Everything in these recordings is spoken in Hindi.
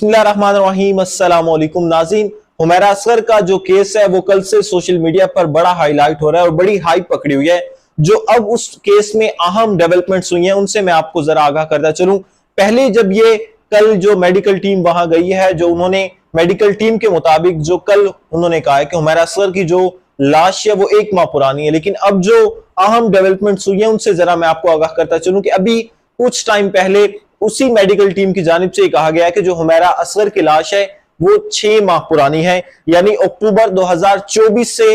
बिस्मिल्लाहिर्रहमानिर्रहीम। अस्सलाम वालेकुम नाज़रीन। हुमैरा असगर का जो केस है वो कल से सोशल मीडिया पर बड़ा हाईलाइट हो रहा है और बड़ी हाइप पकड़ी हुई है। जो अब उस केस में अहम डेवलपमेंट्स हुई हैं उनसे मैं आपको जरा आगाह करता चलूं। पहले जब ये कल जो मेडिकल टीम वहां गई है, जो उन्होंने मेडिकल टीम के मुताबिक जो कल उन्होंने कहा है कि हुमैरा असगर की जो लाश है वो 1 माह पुरानी है, लेकिन अब जो अहम डेवलपमेंट्स हुई है उनसे जरा मैं आपको आगाह करता चलूं कि अभी कुछ टाइम पहले उसी मेडिकल टीम की जानिब से कहा गया है कि जो हुमैरा असगर की लाश है वो 6 माह पुरानी है, यानी अक्टूबर 2024 से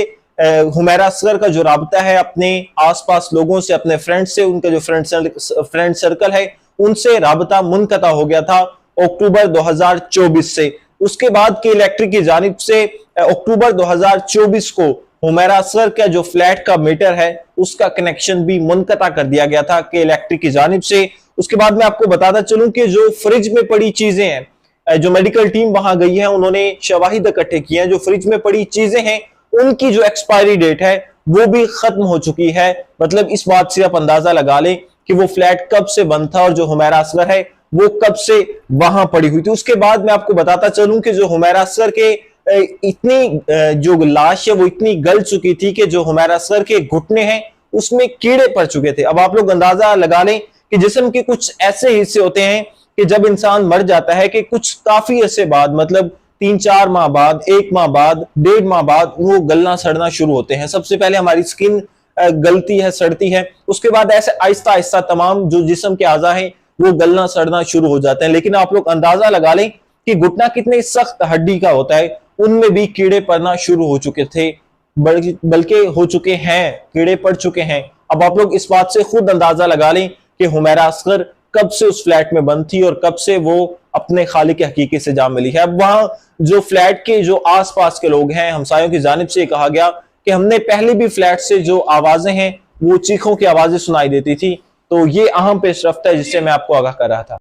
हुमैरा असगर का जो राबता है अपने आसपास लोगों से, अपने फ्रेंड से, उनका जो फ्रेंड सर्कल है उनसे राबता मुनक़ता हो गया था अक्टूबर 2024 से। उसके बाद के इलेक्ट्रिक की जानिब से अक्टूबर 2024 को हुमैरा असगर का जो फ्लैट का मीटर है उसका कनेक्शन भी मुनक़ता कर दिया गया था कि इलेक्ट्रिक की जानिब से। उसके बाद मैं आपको बताता चलूं कि जो फ्रिज में पड़ी चीजें हैं, जो मेडिकल टीम वहां गई है उन्होंने शवाहिद इकट्ठे किए हैं, जो फ्रिज में पड़ी चीजें हैं उनकी जो एक्सपायरी डेट है वो भी खत्म हो चुकी है। मतलब इस बात से आप अंदाजा लगा लें कि वो फ्लैट कब से बंद था और जो हुमैरा असगर है वो कब से वहां पड़ी हुई थी। उसके बाद मैं आपको बताता चलूं कि जो हुमैरा असगर के इतनी जो लाश है वो इतनी गल चुकी थी कि जो हुमैरा असगर के घुटने हैं उसमें कीड़े पड़ चुके थे। अब आप लोग अंदाजा लगा लें कि जिस्म के कुछ ऐसे हिस्से होते हैं कि जब इंसान मर जाता है कि कुछ काफी अरसे बाद, मतलब 3-4 माह बाद, 1 माह बाद, 1.5 माह बाद वो गलना सड़ना शुरू होते हैं। सबसे पहले हमारी स्किन गलती है, सड़ती है, उसके बाद ऐसे आहिस्ता आहिस्ता तमाम जो जिस्म के आज़ा हैं वो गलना सड़ना शुरू हो जाते हैं। लेकिन आप लोग अंदाजा लगा लें कि घुटना कितने सख्त हड्डी का होता है, उनमें भी कीड़े पड़ना शुरू हो चुके थे, बल्कि हो चुके हैं, कीड़े पड़ चुके हैं। अब आप लोग इस बात से खुद अंदाजा लगा लें कि हुमैरा असगर कब से उस फ्लैट में बंद थी और कब से वो अपने खालिक हकीकी से जा मिली है। अब वहां जो फ्लैट के जो आसपास के लोग हैं, हमसायों की जानिब से कहा गया कि हमने पहले भी फ्लैट से जो आवाजें हैं वो चीखों की आवाजें सुनाई देती थी। तो ये अहम पेशरफ्त है जिससे मैं आपको आगाह कर रहा था।